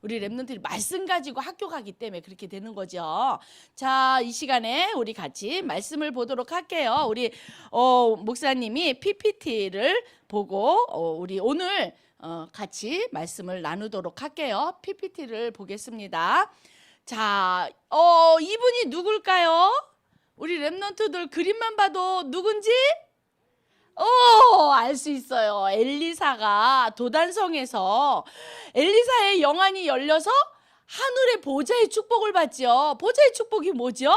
우리 랩런트들이 말씀 가지고 학교 가기 때문에 그렇게 되는 거죠. 자, 이 시간에 우리 같이 말씀을 보도록 할게요. 우리 목사님이 PPT를 보고 우리 오늘 같이 말씀을 나누도록 할게요. PPT를 보겠습니다. 자, 이분이 누굴까요? 우리 랩런트들 그림만 봐도 누군지 알 수 있어요. 엘리사가 도단성에서 엘리사의 영안이 열려서 하늘의 보좌의 축복을 받죠. 보좌의 축복이 뭐죠?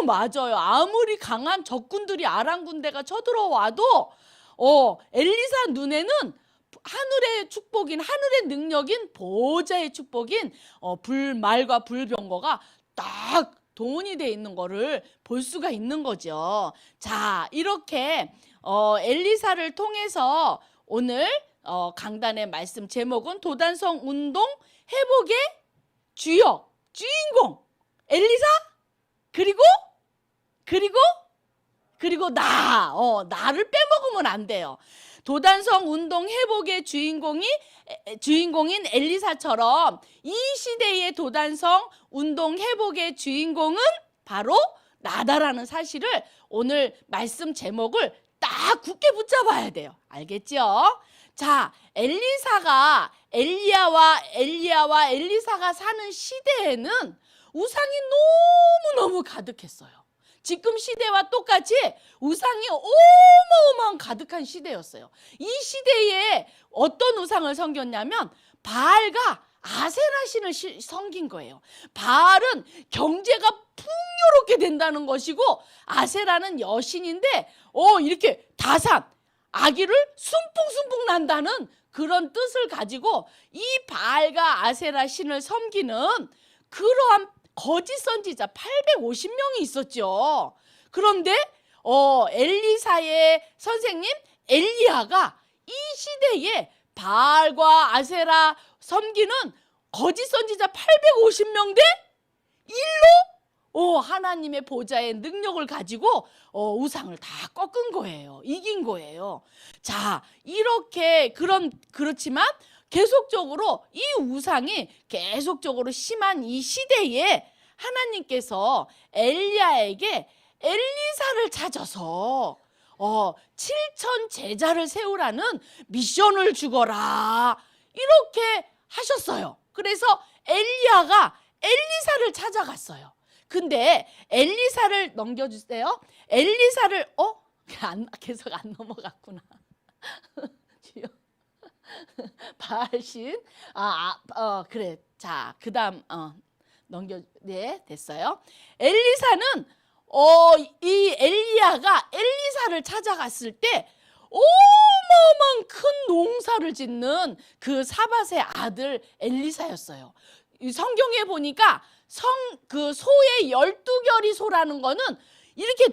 맞아요. 아무리 강한 적군들이 아람 군대가 쳐들어와도 엘리사 눈에는 하늘의 축복인, 하늘의 능력인, 보좌의 축복인 불말과 불병거가 딱 동원이 되어 있는 거를 볼 수가 있는 거죠. 자, 이렇게 엘리사를 통해서 오늘 강단의 말씀 제목은 도단성 운동 회복의 주인공 엘리사 그리고 나를 빼먹으면 안 돼요. 도단성 운동 회복의 주인공인 엘리사처럼 이 시대의 도단성 운동 회복의 주인공은 바로 나다라는 사실을 오늘 말씀 제목을 딱 굳게 붙잡아야 돼요. 알겠죠? 자, 엘리야와 엘리사가 사는 시대에는 우상이 너무너무 가득했어요. 지금 시대와 똑같이 우상이 어마어마한 가득한 시대였어요. 이 시대에 어떤 우상을 섬겼냐면 바알과 아세라 신을 섬긴 거예요. 바알은 경제가 풍요롭게 된다는 것이고 아세라는 여신인데 이렇게 다산, 아기를 숨풍숨풍 난다는 그런 뜻을 가지고 이 바알과 아세라 신을 섬기는 그러한 거짓 선지자 850명이 있었죠. 그런데 엘리사의 선생님 엘리야가 이 시대에 바알과 아세라 섬기는 거짓 선지자 850명 대 1로 하나님의 보좌의 능력을 가지고 우상을 다 꺾은 거예요. 이긴 거예요. 자, 이렇게 그렇지만 계속적으로 이 우상이 계속적으로 심한 이 시대에 하나님께서 엘리야에게 엘리사를 찾아서 7천 제자를 세우라는 미션을 주거라 이렇게 하셨어요. 그래서 엘리야가 엘리사를 찾아갔어요. 근데 엘리사를 넘겨주세요. 엘리사를 계속 안 넘어갔구나. 바알신 그래. 자, 그다음 됐어요. 엘리사는 이 엘리야가 엘리사를 찾아갔을 때 어마어마한 큰 농사를 짓는 그 사밧의 아들 엘리사였어요. 이 성경에 보니까 그 소의 12결이 소라는 거는 이렇게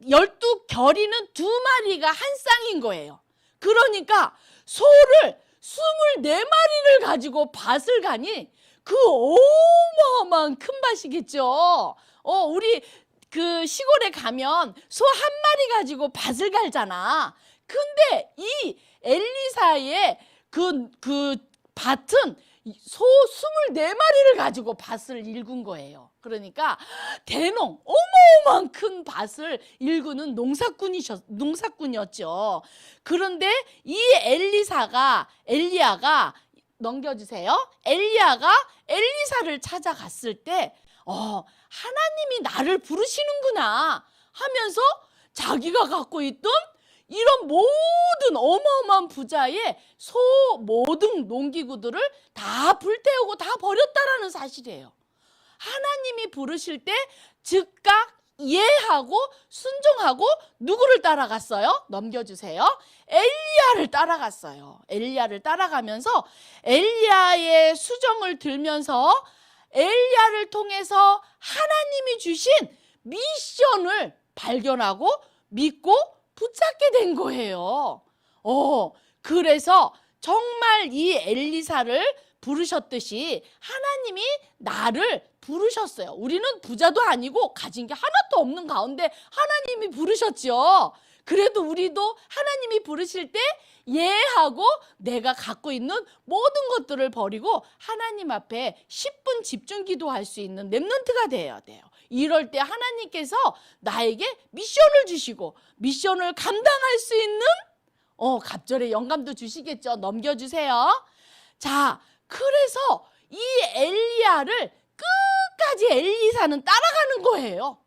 12결이는 2마리가 한 쌍인 거예요. 그러니까 소를 24마리를 가지고 밭을 가니 그 어마어마한 큰 밭이겠죠. 우리 그 시골에 가면 소 한 마리 가지고 밭을 갈잖아. 근데 이 엘리사의 그 밭은 소 24마리를 가지고 밭을 일군 거예요. 그러니까 대농 어마어마한 큰 밭을 일구는 농사꾼이었죠. 그런데 이 엘리야가 넘겨주세요. 엘리야가 엘리사를 찾아갔을 때 하나님이 나를 부르시는구나 하면서 자기가 갖고 있던 이런 모든 어마어마한 부자의 모든 농기구들을 다 불태우고 다 버렸다라는 사실이에요. 하나님이 부르실 때 즉각 이해하고 순종하고 누구를 따라갔어요? 넘겨주세요. 엘리야를 따라갔어요. 엘리야를 따라가면서 엘리야의 수정을 들면서 엘리야를 통해서 하나님이 주신 미션을 발견하고 믿고 붙잡게 된 거예요. 그래서 정말 이 엘리사를 부르셨듯이 하나님이 나를 부르셨어요. 우리는 부자도 아니고 가진 게 하나도 없는 가운데 하나님이 부르셨죠. 그래도 우리도 하나님이 부르실 때 예하고 내가 갖고 있는 모든 것들을 버리고 하나님 앞에 10분 집중 기도할 수 있는 렘넌트가 되어야 돼요. 이럴 때 하나님께서 나에게 미션을 주시고 미션을 감당할 수 있는 갑절의 영감도 주시겠죠. 넘겨주세요. 자, 그래서 이 엘리야를 끝까지 엘리사는 따라가는 거예요.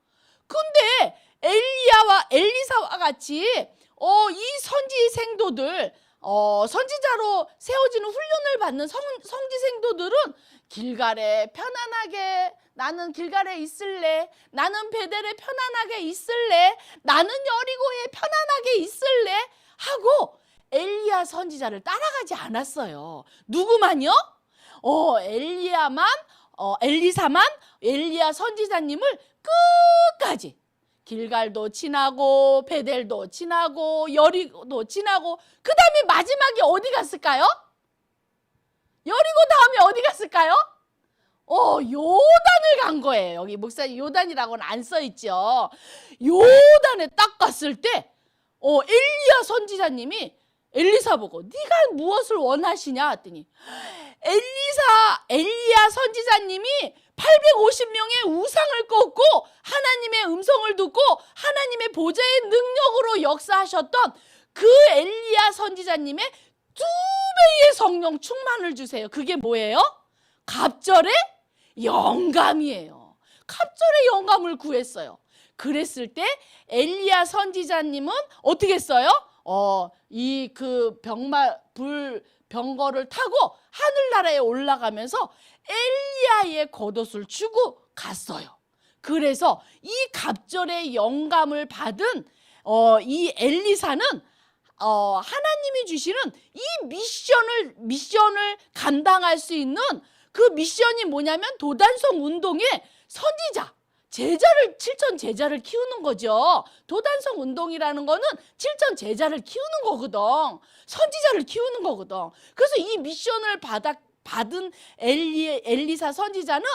근데 엘리야와 엘리사와 같이 이 선지 생도들, 선지자로 세워지는 훈련을 받는 성지 생도들은 길갈에 편안하게, 나는 길갈에 있을래, 나는 베델에 편안하게 있을래, 나는 여리고에 편안하게 있을래 하고 엘리야 선지자를 따라가지 않았어요. 누구만요? 엘리사만 엘리야 선지자님을 끝까지 길갈도 지나고 베델도 지나고 여리고도 지나고 그 다음에 마지막에 어디 갔을까요? 여리고 다음에 어디 갔을까요? 요단을 간 거예요. 여기 목사님 요단이라고는 안 써있죠. 요단에 딱 갔을 때 엘리야 선지자님이 엘리사 보고 네가 무엇을 원하시냐 했더니 엘리야 선지자님이 850명의 우상을 꺾고 하나님의 음성을 듣고 하나님의 보좌의 능력으로 역사하셨던 그 엘리야 선지자님의 2배의 성령 충만을 주세요. 그게 뭐예요? 갑절의 영감이에요. 갑절의 영감을 구했어요. 그랬을 때 엘리야 선지자님은 어떻게 했어요? 이 그 병거를 타고 하늘나라에 올라가면서 엘리야의 겉옷을 주고 갔어요. 그래서 이 갑절의 영감을 받은 이 엘리사는 하나님이 주시는 이 미션을 감당할 수 있는 그 미션이 뭐냐면 도단성 운동의 선지자, 7천 제자를 키우는 거죠. 도단성 운동이라는 거는 7천 제자를 키우는 거거든. 선지자를 키우는 거거든. 그래서 이 미션을 받은 엘리사 선지자는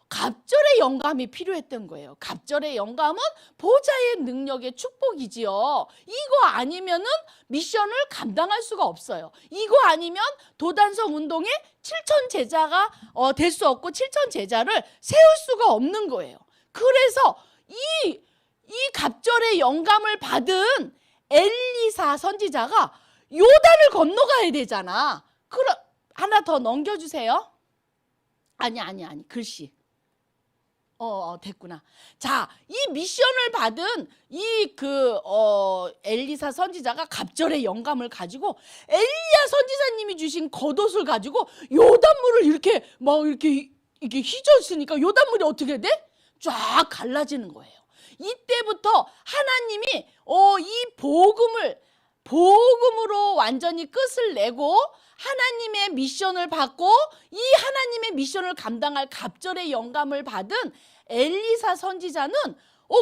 갑절의 영감이 필요했던 거예요. 갑절의 영감은 보좌의 능력의 축복이지요. 이거 아니면은 미션을 감당할 수가 없어요. 이거 아니면 도단성 운동에 7천 제자가 될 수 없고 7천 제자를 세울 수가 없는 거예요. 그래서 이 갑절의 영감을 받은 엘리사 선지자가 요단을 건너가야 되잖아. 그럼 하나 더 넘겨주세요. 아니 글씨. 됐구나. 자, 이 미션을 받은 엘리사 선지자가 갑절의 영감을 가지고 엘리야 선지자님이 주신 겉옷을 가지고 요단물을 이렇게 휘저으니까 요단물이 어떻게 돼? 쫙 갈라지는 거예요. 이때부터 하나님이 이 복음으로 완전히 끝을 내고 하나님의 미션을 받고 이 하나님의 미션을 감당할 갑절의 영감을 받은 엘리사 선지자는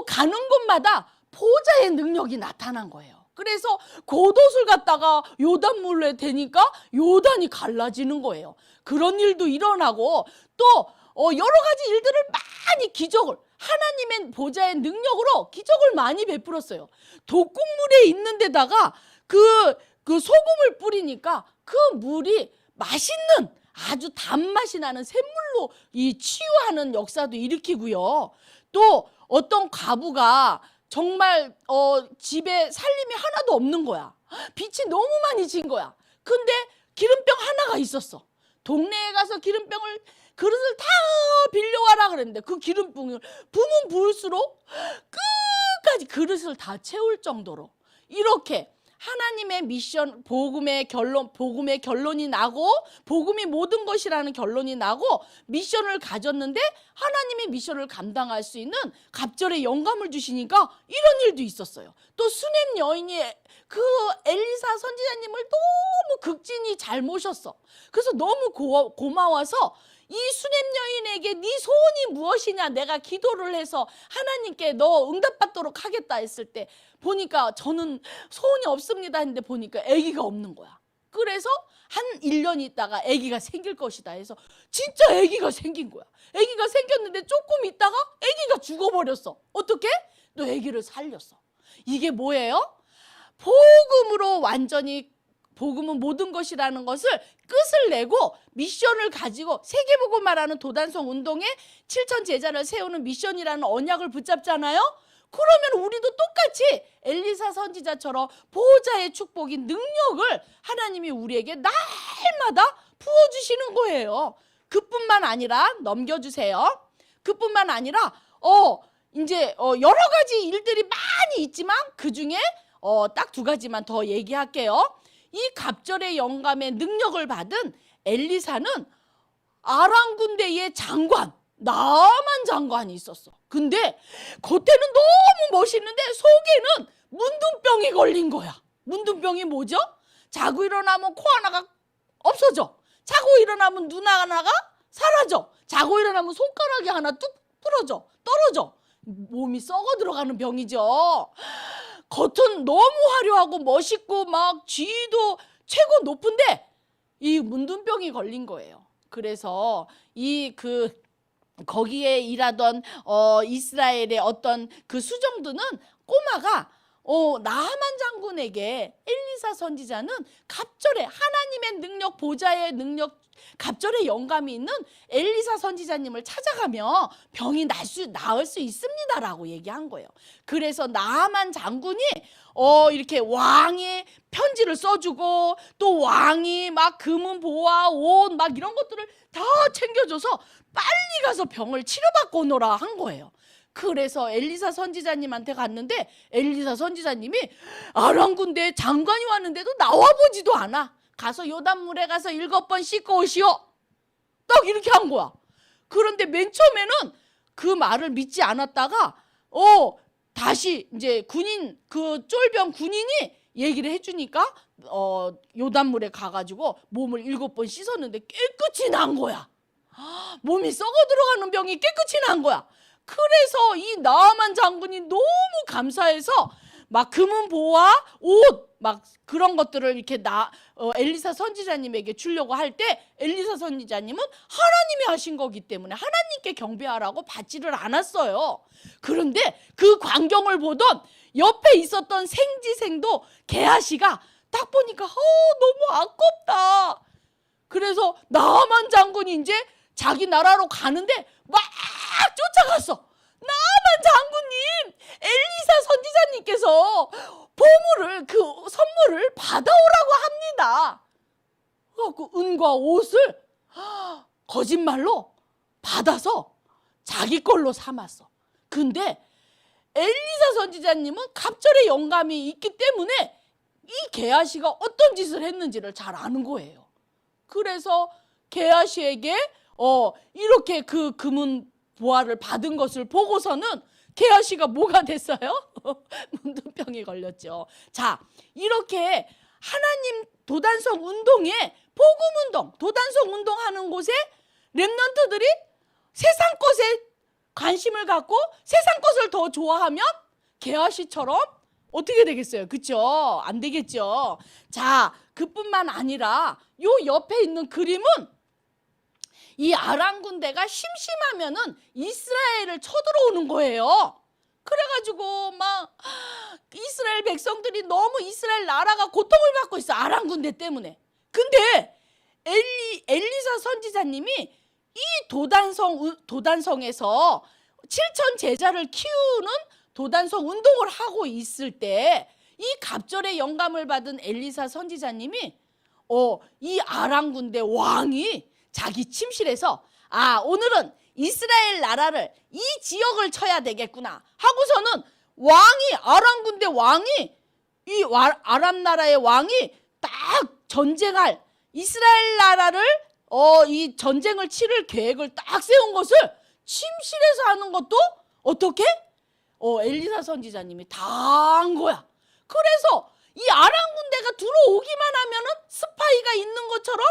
가는 곳마다 보좌의 능력이 나타난 거예요. 그래서 겉옷을 갖다가 요단물에 대니까 요단이 갈라지는 거예요. 그런 일도 일어나고 또 여러 가지 일들을 많이 기적을 하나님의 보좌의 능력으로 기적을 많이 베풀었어요. 독국물에 있는 데다가 그 소금을 뿌리니까 그 물이 맛있는 아주 단맛이 나는 샘물로 이 치유하는 역사도 일으키고요. 또 어떤 과부가 정말 집에 살림이 하나도 없는 거야. 빛이 너무 많이 진 거야. 근데 기름병 하나가 있었어. 동네에 가서 그릇을 다 빌려와라 그랬는데 그 기름병을 부으면 부을수록 끝까지 그릇을 다 채울 정도로 이렇게 하나님의 미션, 복음의 결론이 나고 복음이 모든 것이라는 결론이 나고 미션을 가졌는데 하나님의 미션을 감당할 수 있는 갑절의 영감을 주시니까 이런 일도 있었어요. 또 수넴 여인이 그 엘리사 선지자님을 너무 극진히 잘 모셨어. 그래서 너무 고마워서 이 수넴 여인에게 네 소원이 무엇이냐, 내가 기도를 해서 하나님께 너 응답받도록 하겠다 했을 때 보니까 저는 소원이 없습니다 했는데 보니까 아기가 없는 거야. 그래서 한 1년 있다가 아기가 생길 것이다 해서 진짜 아기가 생긴 거야. 아기가 생겼는데 조금 있다가 아기가 죽어버렸어. 어떻게? 또 아기를 살렸어. 이게 뭐예요? 복음으로 완전히 복음은 모든 것이라는 것을 끝을 내고 미션을 가지고 세계복음 말하는 도단성 운동에 7천 제자를 세우는 미션이라는 언약을 붙잡잖아요. 그러면 우리도 똑같이 엘리사 선지자처럼 보호자의 축복인 능력을 하나님이 우리에게 날마다 부어주시는 거예요. 그뿐만 아니라 넘겨주세요. 그뿐만 아니라 이제 여러 가지 일들이 많이 있지만 그 중에 딱 2가지만 더 얘기할게요. 이 갑절의 영감의 능력을 받은 엘리사는 아람 군대의 장관 나만 장관이 있었어. 근데 그때는 너무 멋있는데 속에는 문둥병이 걸린 거야. 문둥병이 뭐죠? 자고 일어나면 코 하나가 없어져. 자고 일어나면 눈 하나가 사라져. 자고 일어나면 손가락이 하나 뚝 부러져. 떨어져. 몸이 썩어 들어가는 병이죠. 겉은 너무 화려하고 멋있고 막 지위도 최고 높은데 이 문둥병이 걸린 거예요. 그래서 거기에 일하던 이스라엘의 어떤 그 수정들은 꼬마가 나하만 장군에게 엘리사 선지자는 갑절의 하나님의 능력, 보좌의 능력, 갑절의 영감이 있는 엘리사 선지자님을 찾아가며 병이 나을 수 있습니다라고 얘기한 거예요. 그래서 나하만 장군이 이렇게 왕의 편지를 써주고 또 왕이 막 금은 보화, 옷 막 이런 것들을 다 챙겨줘서 빨리 가서 병을 치료받고 오너라 한 거예요. 그래서 엘리사 선지자님한테 갔는데 엘리사 선지자님이 아람 군대에 장관이 왔는데도 나와보지도 않아. 가서 요단물에 가서 7번 씻고 오시오. 딱 이렇게 한 거야. 그런데 맨 처음에는 그 말을 믿지 않았다가 다시 이제 그 쫄병 군인이 얘기를 해주니까 요단물에 가가지고 몸을 7번 씻었는데 깨끗이 난 거야. 몸이 썩어 들어가는 병이 깨끗이 난 거야. 그래서 이 나하만 장군이 너무 감사해서 막 금은 보화, 옷 막 그런 것들을 이렇게 엘리사 선지자님에게 주려고 할 때 엘리사 선지자님은 하나님이 하신 거기 때문에 하나님께 경배하라고 받지를 않았어요. 그런데 그 광경을 보던 옆에 있었던 생지생도 게하시가 딱 보니까 너무 아깝다. 그래서 나하만 장군이 이제 자기 나라로 가는데 막 쫓아갔어. 나하만 장군님, 엘리사 선지자님께서 그 선물을 받아오라고 합니다. 그 은과 옷을 거짓말로 받아서 자기 걸로 삼았어. 근데 엘리사 선지자님은 갑절의 영감이 있기 때문에 이 게하시가 어떤 짓을 했는지를 잘 아는 거예요. 그래서 게하시에게 이렇게 그 금은 보화를 받은 것을 보고서는 게하시가 뭐가 됐어요? 문둥병이 걸렸죠. 자, 이렇게 하나님 도단성 운동에 복음운동, 도단성 운동하는 곳에 렘넌트들이 세상 것에 관심을 갖고 세상 것을 더 좋아하면 게하시처럼 어떻게 되겠어요? 그렇죠? 안 되겠죠. 자, 그뿐만 아니라 요 옆에 있는 그림은 이 아람 군대가 심심하면은 이스라엘을 쳐들어오는 거예요. 그래가지고 막 이스라엘 백성들이 너무 이스라엘 나라가 고통을 받고 있어. 아람 군대 때문에. 근데 엘리사 선지자님이 이 도단성에서 7천 제자를 키우는 도단성 운동을 하고 있을 때 이 갑절의 영감을 받은 엘리사 선지자님이 이 아람 군대 왕이 자기 침실에서 오늘은 이스라엘 나라를 이 지역을 쳐야 되겠구나 하고서는 아람 군대 왕이 이 아람 나라의 왕이 딱 전쟁할 이스라엘 나라를 이 전쟁을 치를 계획을 딱 세운 것을 침실에서 하는 것도 어떻게? 엘리사 선지자님이 다 한 거야. 그래서 이 아람 군대가 들어오기만 하면은 스파이가 있는 것처럼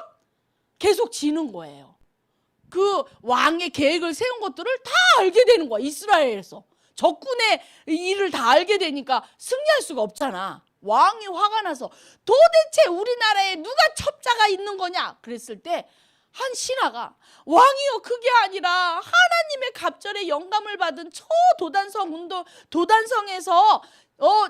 계속 지는 거예요. 그 왕의 계획을 세운 것들을 다 알게 되는 거야. 이스라엘에서 적군의 일을 다 알게 되니까 승리할 수가 없잖아. 왕이 화가 나서 도대체 우리나라에 누가 첩자가 있는 거냐 그랬을 때 한 신하가 왕이여 그게 아니라 하나님의 갑절의 영감을 받은 도단성에서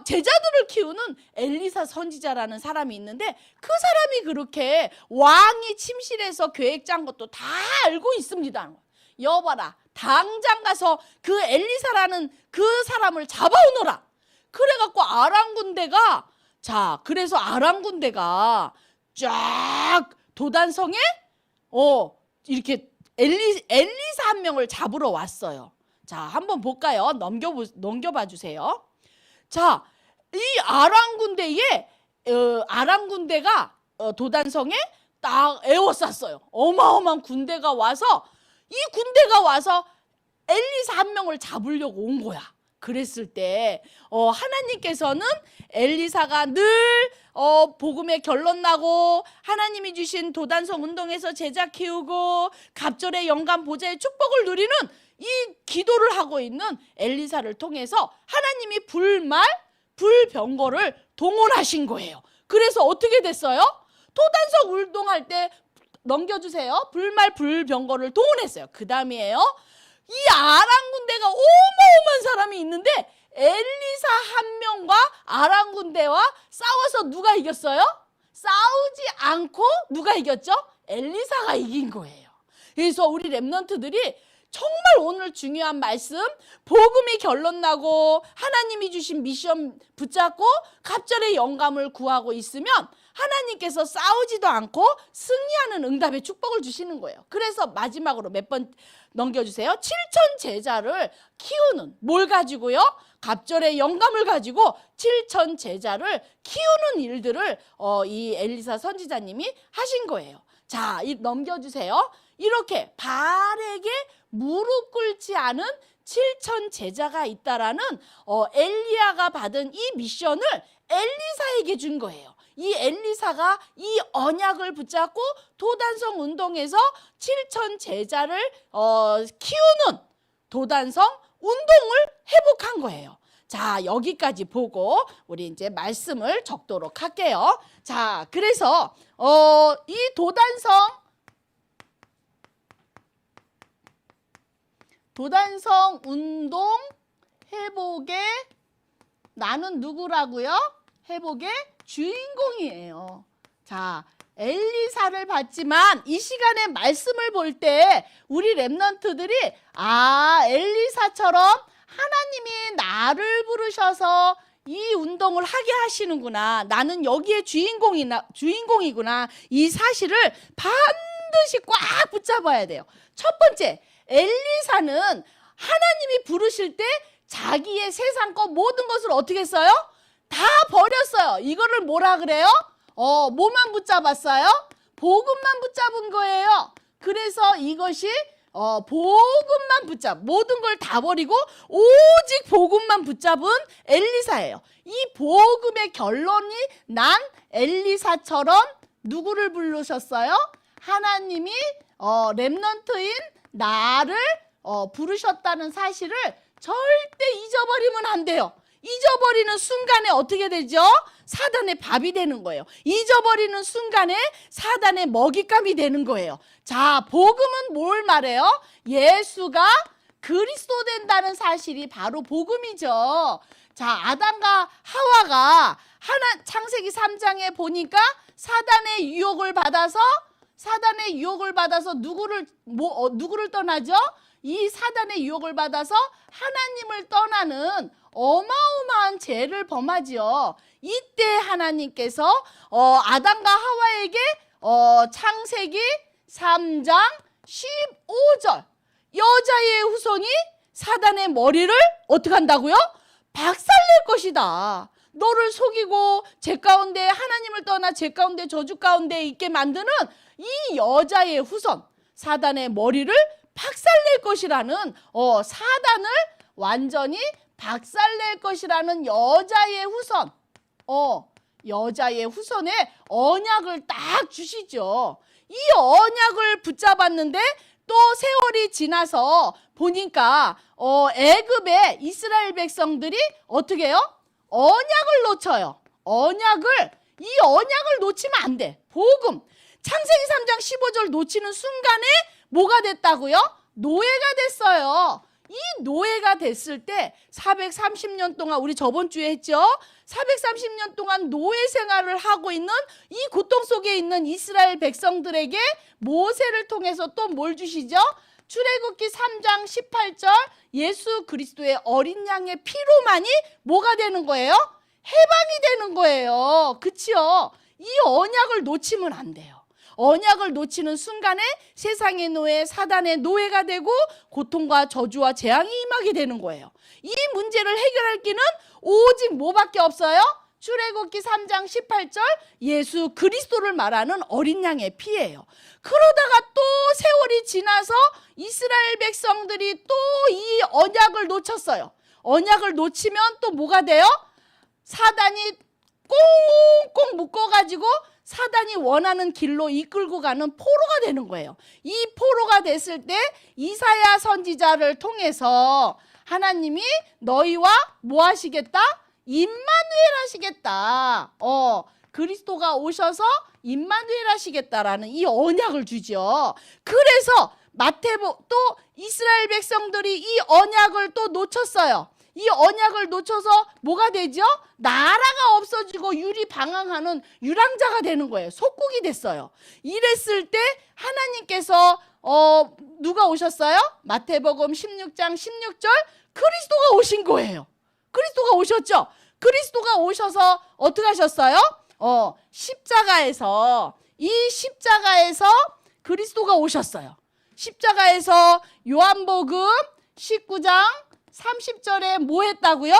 제자들을 키우는 엘리사 선지자라는 사람이 있는데 그 사람이 그렇게 왕이 침실에서 계획 짠 것도 다 알고 있습니다. 여봐라, 당장 가서 그 엘리사라는 그 사람을 잡아오너라. 그래갖고 아람 군대가, 자, 그래서 아람 군대가 쫙 도단성에 이렇게 엘리사 한 명을 잡으러 왔어요. 자, 한번 볼까요? 넘겨봐 주세요. 자, 이 아람 군대가 도단성에 딱 에워쌌어요. 어마어마한 군대가 와서 이 군대가 와서 엘리사 한 명을 잡으려고 온 거야. 그랬을 때 하나님께서는 엘리사가 늘 복음의 결론 나고 하나님이 주신 도단성 운동에서 제자 키우고 갑절의 영감 보좌의 축복을 누리는 이 기도를 하고 있는 엘리사를 통해서 하나님이 불병거를 동원하신 거예요. 그래서 어떻게 됐어요? 도단성 운동할 때 넘겨주세요. 불병거를 동원했어요. 그 다음이에요. 이 아람 군대가 어마어마한 사람이 있는데 엘리사 한 명과 아람 군대와 싸워서 누가 이겼어요? 싸우지 않고 누가 이겼죠? 엘리사가 이긴 거예요. 그래서 우리 렘넌트들이 정말 오늘 중요한 말씀, 복음이 결론나고 하나님이 주신 미션 붙잡고 갑절의 영감을 구하고 있으면 하나님께서 싸우지도 않고 승리하는 응답의 축복을 주시는 거예요. 그래서 마지막으로 몇 번 넘겨주세요. 7천 제자를 키우는, 뭘 가지고요? 갑절의 영감을 가지고 7천 제자를 키우는 일들을 이 엘리사 선지자님이 하신 거예요. 자, 넘겨주세요. 이렇게 바알에게 무릎 꿇지 않은 7천 제자가 있다라는 엘리야가 받은 이 미션을 엘리사에게 준 거예요. 이 엘리사가 이 언약을 붙잡고 도단성 운동에서 7천 제자를 키우는 도단성 운동을 회복한 거예요. 자, 여기까지 보고 우리 이제 말씀을 적도록 할게요. 자, 그래서 이 도단성 운동 회복의 나는 누구라고요? 회복의 주인공이에요. 자, 엘리사를 봤지만 이 시간에 말씀을 볼 때 우리 렘넌트들이 엘리사처럼 하나님이 나를 부르셔서 이 운동을 하게 하시는구나. 나는 여기에 주인공이구나. 이 사실을 반드시 꽉 붙잡아야 돼요. 첫 번째, 엘리사는 하나님이 부르실 때 자기의 세상 것 모든 것을 어떻게 했어요? 다 버렸어요. 이거를 뭐라 그래요? 뭐만 붙잡았어요? 복음만 붙잡은 거예요. 그래서 이것이 복음만 모든 걸 다 버리고 오직 복음만 붙잡은 엘리사예요. 이 복음의 결론이 난 엘리사처럼 누구를 부르셨어요? 하나님이 렘넌트인 나를 부르셨다는 사실을 절대 잊어버리면 안 돼요. 잊어버리는 순간에 어떻게 되죠? 사단의 밥이 되는 거예요. 잊어버리는 순간에 사단의 먹잇감이 되는 거예요. 자, 복음은 뭘 말해요? 예수가 그리스도 된다는 사실이 바로 복음이죠. 자, 아담과 하와가 창세기 3장에 보니까 사단의 유혹을 받아서 누구를 떠나죠? 이 사단의 유혹을 받아서 하나님을 떠나는 어마어마한 죄를 범하지요. 이때 하나님께서 아담과 하와에게 창세기 3장 15절 여자의 후손이 사단의 머리를 어떻게 한다고요? 박살낼 것이다. 너를 속이고 죄 가운데 하나님을 떠나 죄 가운데 저주 가운데 있게 만드는 이 여자의 후손 사단의 머리를 박살낼 것이라는 사단을 완전히 박살낼 것이라는 여자의 후손 여자의 후손의 언약을 딱 주시죠. 이 언약을 붙잡았는데 또 세월이 지나서 보니까 애굽의 이스라엘 백성들이 어떻게 해요? 언약을 놓쳐요. 이 언약을 놓치면 안 돼. 복음 창세기 3장 15절 놓치는 순간에 뭐가 됐다고요? 노예가 됐어요. 이 노예가 됐을 때 430년 동안, 우리 저번 주에 했죠? 430년 동안 노예 생활을 하고 있는 이 고통 속에 있는 이스라엘 백성들에게 모세를 통해서 또 뭘 주시죠? 출애굽기 3장 18절 예수 그리스도의 어린 양의 피로만이 뭐가 되는 거예요? 해방이 되는 거예요. 그치요? 이 언약을 놓치면 안 돼요. 언약을 놓치는 순간에 세상의 노예, 사단의 노예가 되고 고통과 저주와 재앙이 임하게 되는 거예요. 이 문제를 해결할 길은 오직 뭐밖에 없어요? 출애굽기 3장 18절 예수 그리스도를 말하는 어린 양의 피예요. 그러다가 또 세월이 지나서 이스라엘 백성들이 또 이 언약을 놓쳤어요. 언약을 놓치면 또 뭐가 돼요? 사단이 꽁꽁 묶어가지고 사단이 원하는 길로 이끌고 가는 포로가 되는 거예요. 이 포로가 됐을 때 이사야 선지자를 통해서 하나님이 너희와 뭐 하시겠다? 임마누엘 하시겠다. 그리스도가 오셔서 임마누엘 하시겠다라는 이 언약을 주죠. 그래서 또 이스라엘 백성들이 이 언약을 또 놓쳤어요. 이 언약을 놓쳐서 뭐가 되죠? 나라가 없어지고 방황하는 유랑자가 되는 거예요. 속국이 됐어요. 이랬을 때 하나님께서 누가 오셨어요? 마태복음 16장 16절 그리스도가 오신 거예요. 그리스도가 오셨죠? 그리스도가 오셔서 어떻게 하셨어요? 십자가에서 그리스도가 오셨어요. 십자가에서 요한복음 19장 30절에 뭐 했다고요?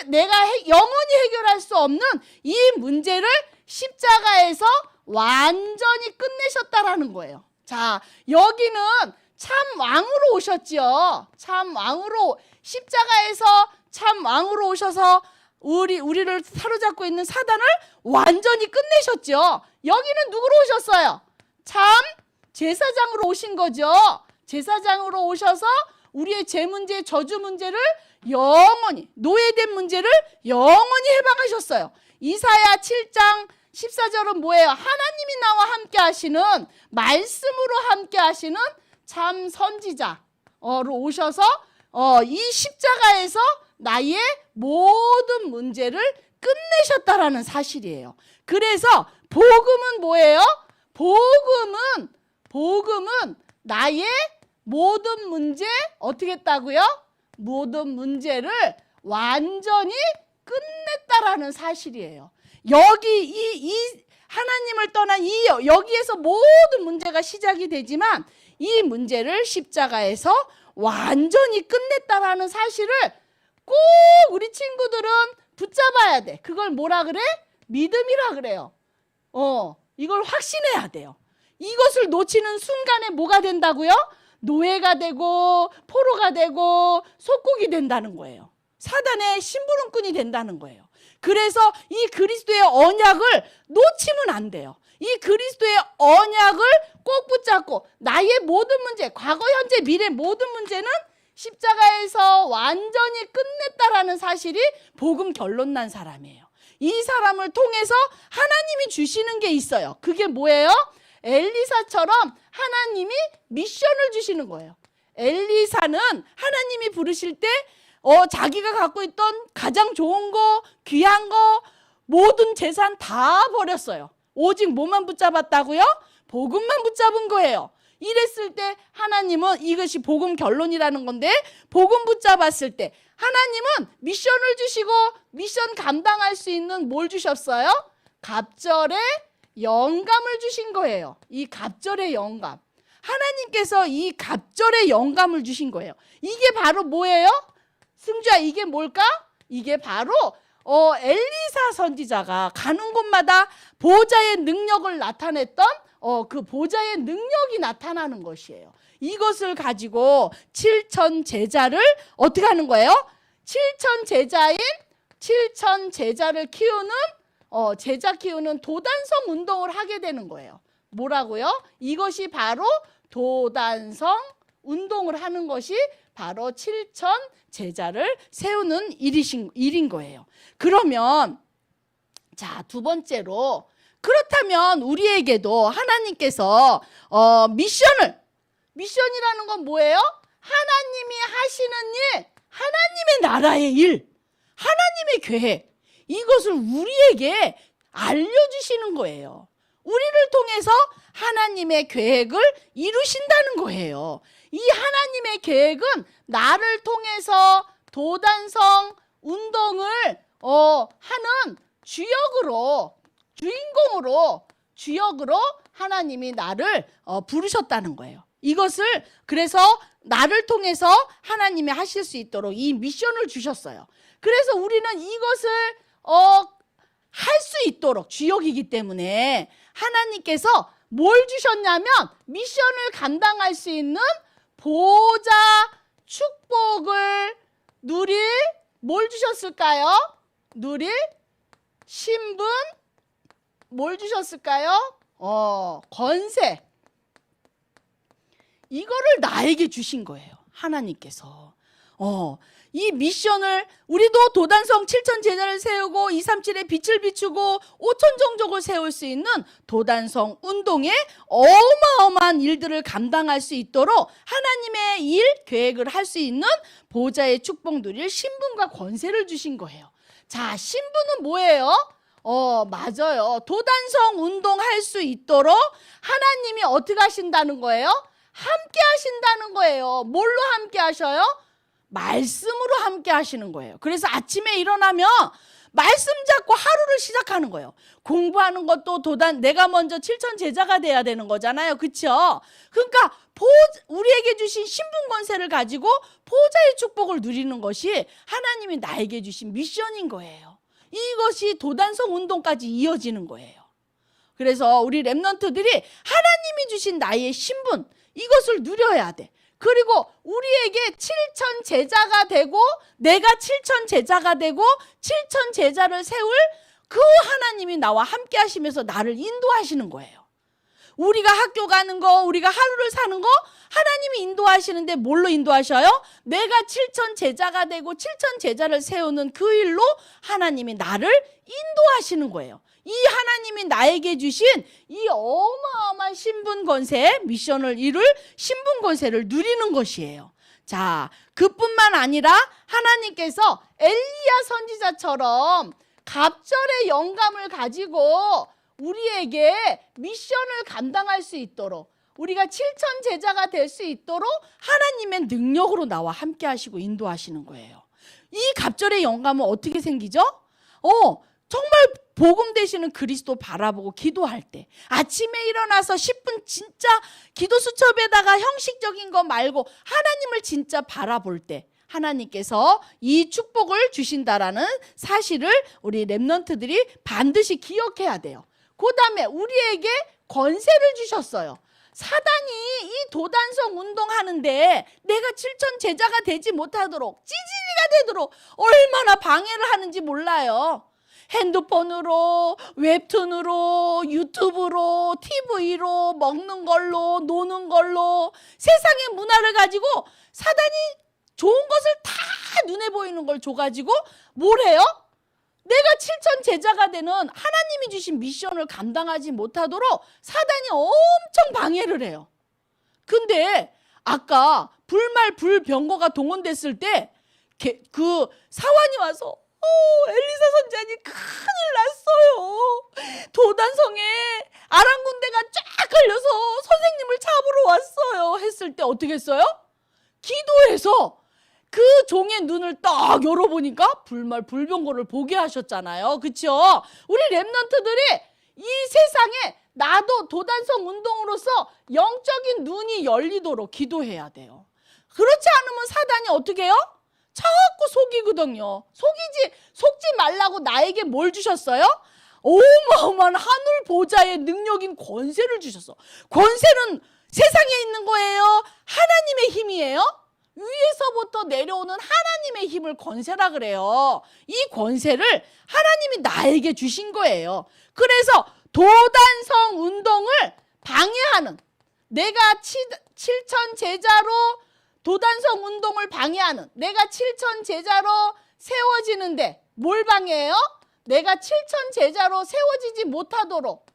내가 영원히 해결할 수 없는 이 문제를 십자가에서 완전히 끝내셨다라는 거예요. 자, 여기는 참 왕으로 오셨지요. 참 왕으로, 십자가에서 참 왕으로 오셔서 우리를 사로잡고 있는 사단을 완전히 끝내셨죠. 여기는 누구로 오셨어요? 참 제사장으로 오신 거죠. 제사장으로 오셔서 우리의 죄 문제, 저주 문제를 영원히, 노예된 문제를 영원히 해방하셨어요. 이사야 7장 14절은 뭐예요? 하나님이 나와 함께 하시는, 말씀으로 함께 하시는 참 선지자로 오셔서 이 십자가에서 나의 모든 문제를 끝내셨다라는 사실이에요. 그래서 복음은 뭐예요? 복음은 나의 모든 문제 어떻게 했다고요? 모든 문제를 완전히 끝냈다라는 사실이에요. 여기 이 하나님을 떠난 여기에서 모든 문제가 시작이 되지만 이 문제를 십자가에서 완전히 끝냈다라는 사실을 꼭 우리 친구들은 붙잡아야 돼. 그걸 뭐라 그래? 믿음이라 그래요. 이걸 확신해야 돼요. 이것을 놓치는 순간에 뭐가 된다고요? 노예가 되고 포로가 되고 속국이 된다는 거예요. 사단의 심부름꾼이 된다는 거예요. 그래서 이 그리스도의 언약을 놓치면 안 돼요. 이 그리스도의 언약을 꼭 붙잡고 나의 모든 문제, 과거, 현재, 미래 모든 문제는 십자가에서 완전히 끝냈다라는 사실이 복음 결론 난 사람이에요. 이 사람을 통해서 하나님이 주시는 게 있어요. 그게 뭐예요? 엘리사처럼 하나님이 미션을 주시는 거예요. 엘리사는 하나님이 부르실 때 자기가 갖고 있던 가장 좋은 거, 귀한 거, 모든 재산 다 버렸어요. 오직 뭐만 붙잡았다고요? 복음만 붙잡은 거예요. 이랬을 때 하나님은, 이것이 복음 결론이라는 건데, 복음 붙잡았을 때 하나님은 미션을 주시고 미션 감당할 수 있는 뭘 주셨어요? 갑절의 영감을 주신 거예요. 이 갑절의 영감. 하나님께서 이 갑절의 영감을 주신 거예요. 이게 바로 뭐예요? 승주야, 이게 뭘까? 이게 바로 엘리사 선지자가 가는 곳마다 보좌의 능력을 나타냈던 그 보좌의 능력이 나타나는 것이에요. 이것을 가지고 7천 제자를 어떻게 하는 거예요? 7천 제자를 키우는 제자 키우는 도단성 운동을 하게 되는 거예요. 뭐라고요? 이것이 바로 도단성 운동을 하는 것이 바로 7천 제자를 세우는 일인 거예요. 그러면 자, 두 번째로, 그렇다면 우리에게도 하나님께서 미션을 미션이라는 건 뭐예요? 하나님이 하시는 일, 하나님의 나라의 일, 하나님의 계획, 이것을 우리에게 알려주시는 거예요. 우리를 통해서 하나님의 계획을 이루신다는 거예요. 이 하나님의 계획은 나를 통해서 도단성 운동을 하는 주역으로 하나님이 나를 부르셨다는 거예요. 이것을 그래서 나를 통해서 하나님이 하실 수 있도록 이 미션을 주셨어요. 그래서 우리는 이것을 할 수 있도록 주역이기 때문에 하나님께서 뭘 주셨냐면 미션을 감당할 수 있는 보좌 축복을 누릴 뭘 주셨을까요? 누릴 신분 뭘 주셨을까요? 권세. 이거를 나에게 주신 거예요. 하나님께서. 이 미션을 우리도 도단성 7천 제자를 세우고 237의 빛을 비추고 5천 종족을 세울 수 있는 도단성 운동에 어마어마한 일들을 감당할 수 있도록 하나님의 일 계획을 할 수 있는 보좌의 축복 누릴 신분과 권세를 주신 거예요. 자, 신분은 뭐예요? 맞아요. 도단성 운동할 수 있도록 하나님이 어떻게 하신다는 거예요? 함께 하신다는 거예요. 뭘로 함께 하셔요? 말씀으로 함께 하시는 거예요. 그래서 아침에 일어나면 말씀 잡고 하루를 시작하는 거예요. 공부하는 것도 내가 먼저 7천 제자가 돼야 되는 거잖아요. 그렇죠? 그러니까 우리에게 주신 신분 권세를 가지고 보좌의 축복을 누리는 것이 하나님이 나에게 주신 미션인 거예요. 이것이 도단성 운동까지 이어지는 거예요. 그래서 우리 렘넌트들이 하나님이 주신 나의 신분, 이것을 누려야 돼. 그리고 우리에게 7천 제자가 되고 내가 7천 제자가 되고 7천 제자를 세울 그 하나님이 나와 함께 하시면서 나를 인도하시는 거예요. 우리가 학교 가는 거, 우리가 하루를 사는 거 하나님이 인도하시는데 뭘로 인도하셔요? 내가 7천 제자가 되고 7천 제자를 세우는 그 일로 하나님이 나를 인도하시는 거예요. 이 하나님이 나에게 주신 이 어마어마한 신분 권세, 미션을 이룰 신분 권세를 누리는 것이에요. 자, 그뿐만 아니라 하나님께서 엘리야 선지자처럼 갑절의 영감을 가지고 우리에게 미션을 감당할 수 있도록, 우리가 7천 제자가 될 수 있도록 하나님의 능력으로 나와 함께 하시고 인도하시는 거예요. 이 갑절의 영감은 어떻게 생기죠? 정말 복음 되시는 그리스도 바라보고 기도할 때, 아침에 일어나서 10분 진짜 기도 수첩에다가 형식적인 거 말고 하나님을 진짜 바라볼 때 하나님께서 이 축복을 주신다라는 사실을 우리 렘넌트들이 반드시 기억해야 돼요. 그 다음에 우리에게 권세를 주셨어요. 사단이 이 도단성 운동하는데 내가 7천 제자가 되지 못하도록, 찌질이가 되도록 얼마나 방해를 하는지 몰라요. 핸드폰으로, 웹툰으로, 유튜브로, TV로, 먹는 걸로, 노는 걸로 세상의 문화를 가지고 사단이 좋은 것을 다 눈에 보이는 걸 줘가지고 뭘 해요? 내가 7천 제자가 되는 하나님이 주신 미션을 감당하지 못하도록 사단이 엄청 방해를 해요. 근데 아까 불말불병거가 동원됐을 때 그 사환이 와서 엘리사 선지자님 큰일 났어요. 도단성에 아랑군대가 쫙 걸려서 선생님을 잡으러 왔어요. 했을 때 어떻게 했어요? 기도해서 그 종의 눈을 딱 열어보니까 불말불병거를 보게 하셨잖아요. 그렇죠? 우리 렘넌트들이 이 세상에 나도 도단성 운동으로서 영적인 눈이 열리도록 기도해야 돼요. 그렇지 않으면 사단이 어떻게 해요? 자꾸 속이거든요. 속지 말라고 나에게 뭘 주셨어요? 어마어마한 하늘 보좌의 능력인 권세를 주셨어. 권세는 세상에 있는 거예요? 하나님의 힘이에요? 위에서부터 내려오는 하나님의 힘을 권세라 그래요. 이 권세를 하나님이 나에게 주신 거예요. 그래서 도단성 운동을 방해하는, 내가 7천 제자로 도단성 운동을 방해하는, 내가 7천 제자로 세워지는데 뭘 방해해요? 내가 7천 제자로 세워지지 못하도록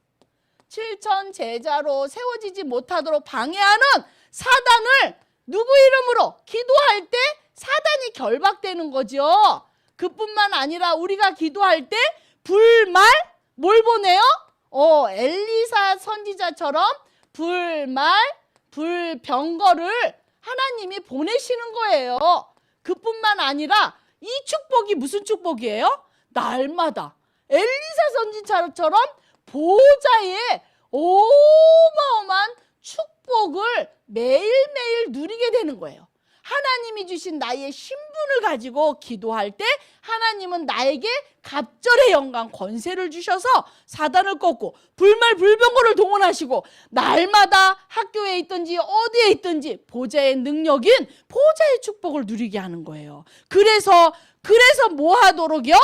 방해하는 사단을 누구 이름으로 기도할 때 사단이 결박되는 거죠. 그뿐만 아니라 우리가 기도할 때 불말 뭘 보내요? 엘리사 선지자처럼 불말 불병거를 하나님이 보내시는 거예요. 그뿐만 아니라 이 축복이 무슨 축복이에요? 날마다 엘리사 선지자처럼 보좌에 어마어마한 축복을 매일매일 누리게 되는 거예요. 하나님이 주신 나의 신분을 가지고 기도할 때 하나님은 나에게 갑절의 영광 권세를 주셔서 사단을 꺾고 불말 불병거를 동원하시고 날마다 학교에 있든지 어디에 있든지 보좌의 능력인 보좌의 축복을 누리게 하는 거예요. 그래서 뭐 하도록요?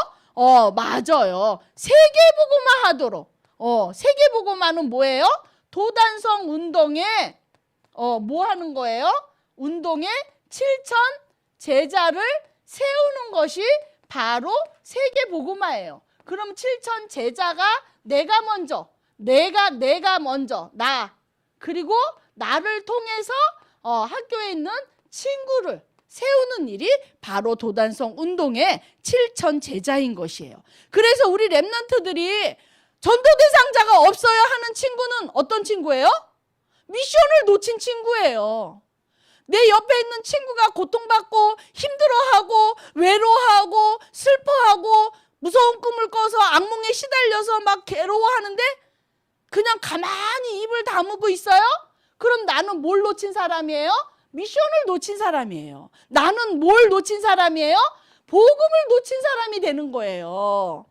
맞아요. 세계복음화 하도록. 세계복음화는 뭐예요? 도단성 운동에 뭐 하는 거예요? 운동에 7천 제자를 세우는 것이 바로 세계복음화예요. 그럼 7천 제자가 내가 먼저 나 그리고 나를 통해서 학교에 있는 친구를 세우는 일이 바로 도단성 운동의 7천 제자인 것이에요. 그래서 우리 랩런트들이 전도대상자가 없어야 하는 친구는 어떤 친구예요? 미션을 놓친 친구예요. 내 옆에 있는 친구가 고통받고 힘들어하고 외로워하고 슬퍼하고 무서운 꿈을 꿔서 악몽에 시달려서 막 괴로워하는데 그냥 가만히 입을 다물고 있어요? 그럼 나는 뭘 놓친 사람이에요? 미션을 놓친 사람이에요. 나는 뭘 놓친 사람이에요? 복음을 놓친 사람이 되는 거예요.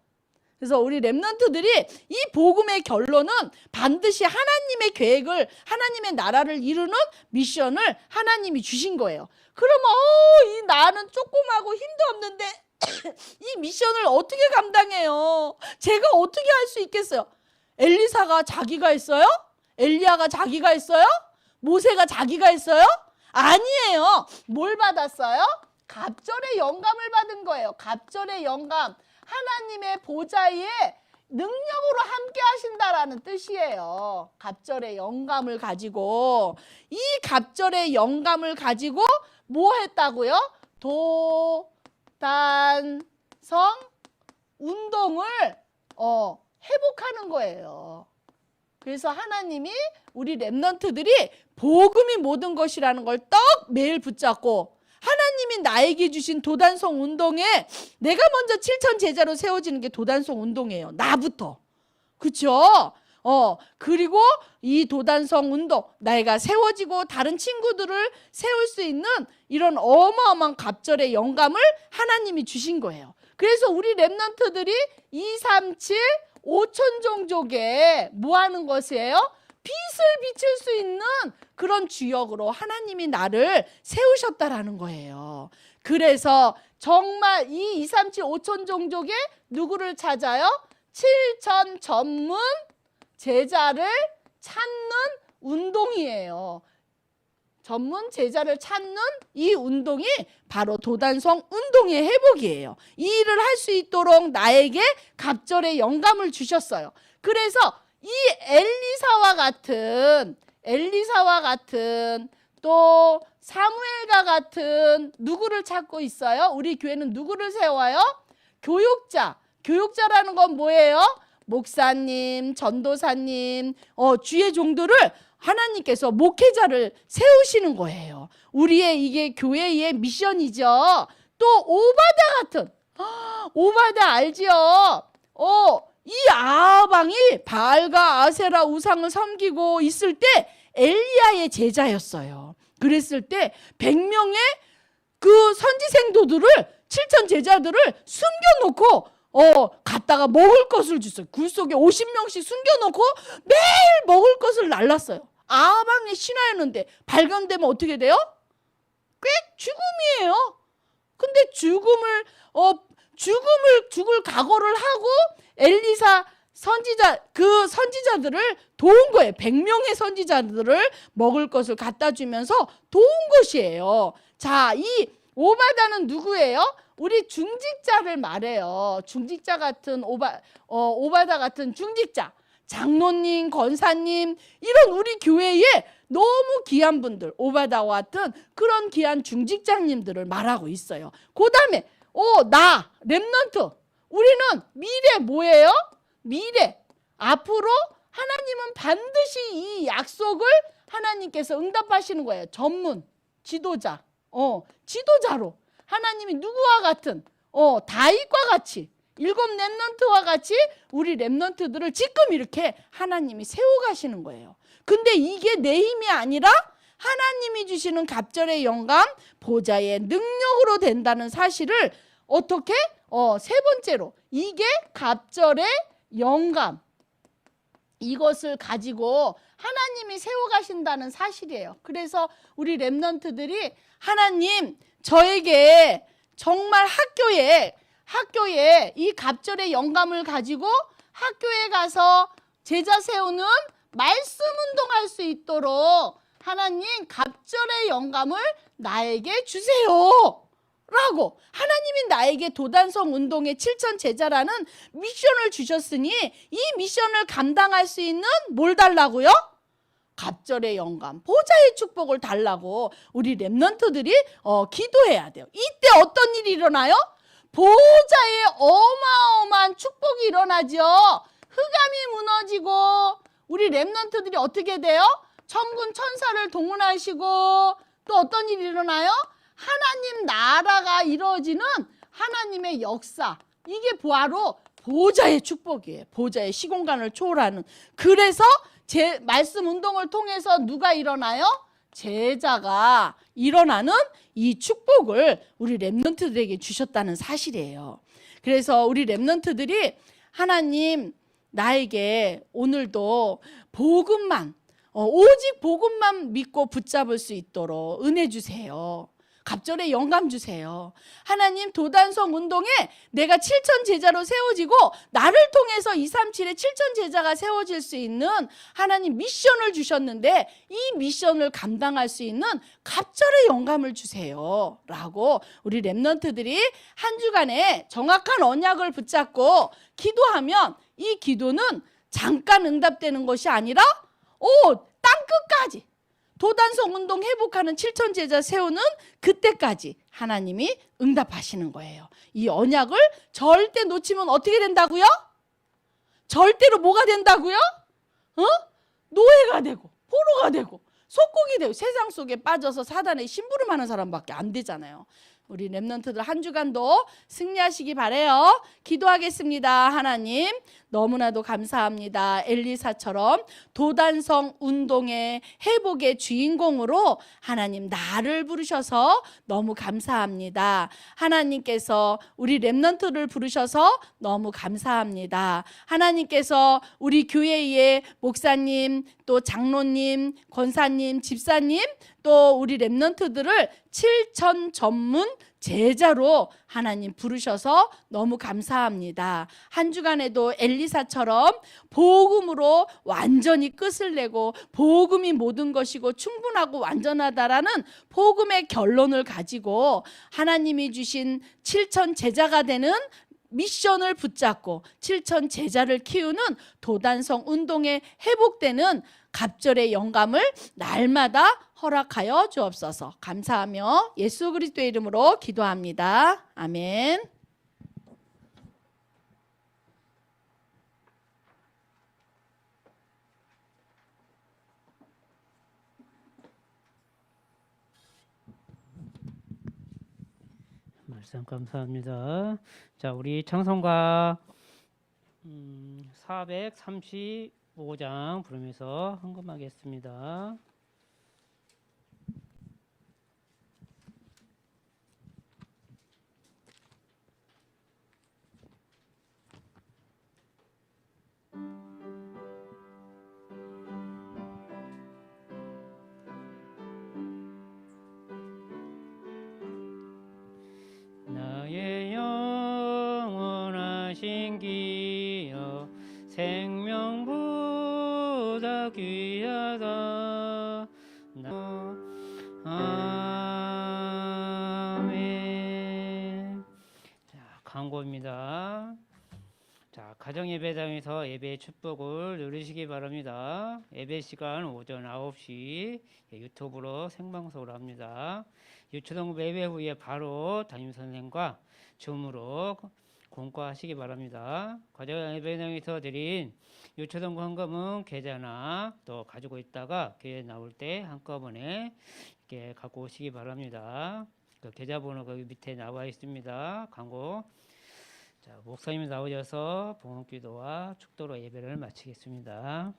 그래서 우리 랩런트들이 이 복음의 결론은 반드시 하나님의 계획을 하나님의 나라를 이루는 미션을 하나님이 주신 거예요. 그러면 이 나는 조그마고 힘도 없는데 이 미션을 어떻게 감당해요? 제가 어떻게 할 수 있겠어요? 엘리사가 자기가 했어요? 엘리야가 자기가 했어요? 모세가 자기가 했어요? 아니에요. 뭘 받았어요? 갑절의 영감을 받은 거예요. 갑절의 영감. 하나님의 보좌에 능력으로 함께 하신다라는 뜻이에요. 갑절의 영감을 가지고 이 갑절의 영감을 가지고 뭐 했다고요? 도단성 운동을 회복하는 거예요. 그래서 하나님이 우리 랩런트들이 복음이 모든 것이라는 걸 떡 매일 붙잡고 하나님이 나에게 주신 도단성 운동에 내가 먼저 7천 제자로 세워지는 게 도단성 운동이에요. 나부터. 그렇죠? 그리고 이 도단성 운동 내가 세워지고 다른 친구들을 세울 수 있는 이런 어마어마한 갑절의 영감을 하나님이 주신 거예요. 그래서 우리 랩런트들이 2, 3, 7, 5천 종족에 뭐 하는 것이에요? 빛을 비칠 수 있는 그런 주역으로 하나님이 나를 세우셨다라는 거예요. 그래서 정말 이 2, 3, 7, 5천 종족에 누구를 찾아요? 7천 전문 제자를 찾는 운동이에요. 전문 제자를 찾는 이 운동이 바로 도단성 운동의 회복이에요. 이 일을 할 수 있도록 나에게 갑절의 영감을 주셨어요. 그래서 이 엘리사와 같은 또 사무엘과 같은 누구를 찾고 있어요? 우리 교회는 누구를 세워요? 교육자라는 건 뭐예요? 목사님, 전도사님, 주의 종들을 하나님께서 목회자를 세우시는 거예요. 우리의 이게 교회의 미션이죠. 또 오바다 알지요? 이 아방이 바알과 아세라 우상을 섬기고 있을 때 엘리야의 제자였어요. 그랬을 때 100명의 그 선지생도들을 7천 제자들을 숨겨놓고 갔다가 먹을 것을 줬어요. 굴 속에 50명씩 숨겨놓고 매일 먹을 것을 날랐어요. 아방의 신하였는데 발견되면 어떻게 돼요? 꽤 죽음이에요. 근데 죽을 각오를 하고 엘리사 선지자들을 도운 거예요. 100명의 선지자들을 먹을 것을 갖다 주면서 도운 것이에요. 자, 이 오바다는 누구예요? 우리 중직자를 말해요. 중직자 같은 오바다 같은 중직자. 장로님, 권사님, 이런 우리 교회에 너무 귀한 분들, 오바다와 같은 그런 귀한 중직장님들을 말하고 있어요. 그 다음에 나 렘넌트, 우리는 미래 뭐예요? 미래 앞으로 하나님은 반드시 이 약속을 하나님께서 응답하시는 거예요. 전문 지도자, 지도자로 하나님이 누구와 같은 다윗과 같이 7 렘넌트와 같이 우리 렘넌트들을 지금 이렇게 하나님이 세워가시는 거예요. 근데 이게 내 힘이 아니라 하나님이 주시는 갑절의 영감, 보좌의 능력으로 된다는 사실을 어떻게? 세 번째로 이게 갑절의 영감, 이것을 가지고 하나님이 세워가신다는 사실이에요. 그래서 우리 렘넌트들이 하나님 저에게 정말 학교에 이 갑절의 영감을 가지고 학교에 가서 제자 세우는 말씀 운동할 수 있도록 하나님 갑절의 영감을 나에게 주세요 라고 하나님이 나에게 도단성 운동의 7천 제자라는 미션을 주셨으니 이 미션을 감당할 수 있는 뭘 달라고요? 갑절의 영감, 보좌의 축복을 달라고 우리 렘넌트들이 기도해야 돼요. 이때 어떤 일이 일어나요? 보좌의 어마어마한 축복이 일어나죠. 흑암이 무너지고 우리 렘넌트들이 어떻게 돼요? 천군 천사를 동원하시고 또 어떤 일이 일어나요? 하나님 나라가 이루어지는 하나님의 역사, 이게 바로 보좌의 축복이에요. 보좌의 시공간을 초월하는. 그래서 제 말씀 운동을 통해서 누가 일어나요? 제자가 일어나는 이 축복을 우리 렘넌트들에게 주셨다는 사실이에요. 그래서 우리 렘넌트들이 하나님 나에게 오늘도 복음만 오직 복음만 믿고 붙잡을 수 있도록 은혜 주세요. 갑절의 영감 주세요. 하나님 도단성 운동에 내가 7천 제자로 세워지고 나를 통해서 237의 7천 제자가 세워질 수 있는 하나님 미션을 주셨는데 이 미션을 감당할 수 있는 갑절의 영감을 주세요 라고 우리 렘넌트들이 한 주간에 정확한 언약을 붙잡고 기도하면 이 기도는 잠깐 응답되는 것이 아니라 땅끝까지 도단성 운동 회복하는 7천 제자 세우는 그때까지 하나님이 응답하시는 거예요. 이 언약을 절대 놓치면 어떻게 된다고요? 절대로 뭐가 된다고요? 노예가 되고 포로가 되고 속국이 되고 세상 속에 빠져서 사단의 심부름하는 사람밖에 안 되잖아요. 우리 렘넌트들 한 주간도 승리하시기 바라요. 기도하겠습니다. 하나님 너무나도 감사합니다. 엘리사처럼 도단성 운동의 회복의 주인공으로 하나님 나를 부르셔서 너무 감사합니다. 하나님께서 우리 렘넌트를 부르셔서 너무 감사합니다. 하나님께서 우리 교회의 목사님, 또 장로님, 권사님, 집사님, 또 우리 렘넌트들을 7천 전문 제자로 하나님 부르셔서 너무 감사합니다. 한 주간에도 엘리사처럼 복음으로 완전히 끝을 내고 복음이 모든 것이고 충분하고 완전하다라는 복음의 결론을 가지고 하나님이 주신 7천 제자가 되는 미션을 붙잡고 7천 제자를 키우는 도단성 운동에 회복되는 갑절의 영감을 날마다 허락하여 주옵소서. 감사하며 예수 그리스도의 이름으로 기도합니다. 아멘. 말씀 감사합니다. 자, 우리 찬송가 435장 부르면서 헌금하겠습니다. 나의 영원하신 기여 생명보다 귀하다. 아멘. 자, 광고입니다. 자, 가정 예배당에서 예배 축복을 누리시기 바랍니다. 예배 시간 오전 9시 유튜브로 생방송을 합니다. 유초동 예배 후에 바로 담임 선생과 줌으로 공과하시기 바랍니다. 가정 예배당에서 드린 유초동 헌금은 계좌나 또 가지고 있다가 교회 나올 때 한꺼번에 이렇게 갖고 오시기 바랍니다. 그 계좌번호 거기 밑에 나와 있습니다. 광고. 자, 목사님이 나오셔서 봉헌기도와 축도로 예배를 마치겠습니다.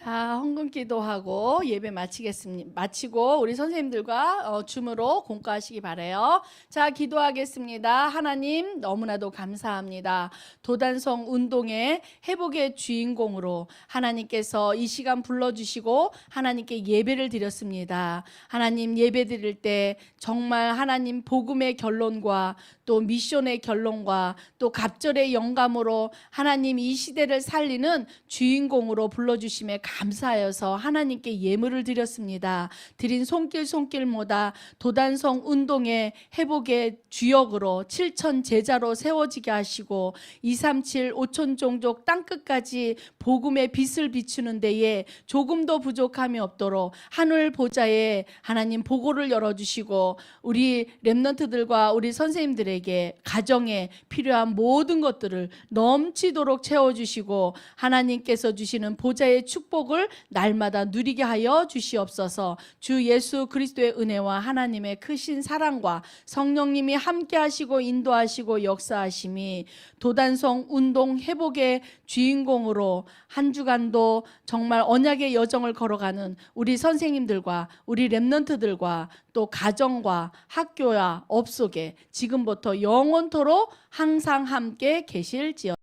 자, 헌금 기도하고 예배 마치고 우리 선생님들과 줌으로 공과하시기 바래요. 자, 기도하겠습니다. 하나님 너무나도 감사합니다. 도단성 운동의 회복의 주인공으로 하나님께서 이 시간 불러주시고 하나님께 예배를 드렸습니다. 하나님 예배 드릴 때 정말 하나님 복음의 결론과 또 미션의 결론과 또 갑절의 영감으로 하나님 이 시대를 살리는 주인공으로 불러주심에 감사하여서 하나님께 예물을 드렸습니다. 드린 손길모다 도단성 운동의 회복의 주역으로 7천 제자로 세워지게 하시고 237 5천 종족 땅끝까지 복음의 빛을 비추는 데에 조금도 부족함이 없도록 하늘 보좌에 하나님 보고를 열어주시고 우리 렘넌트들과 우리 선생님들에게 가정에 필요한 모든 것들을 넘치도록 채워주시고 하나님께서 주시는 보좌의 축복을 날마다 누리게 하여 주시옵소서. 주 예수 그리스도의 은혜와 하나님의 크신 사랑과 성령님이 함께 하시고 인도하시고 역사하심이 도단성 운동 회복의 주인공으로 한 주간도 정말 언약의 여정을 걸어가는 우리 선생님들과 우리 렘넌트들과 또 가정과 학교와 업 속에 지금부터 영원토록 항상 함께 계실지어다.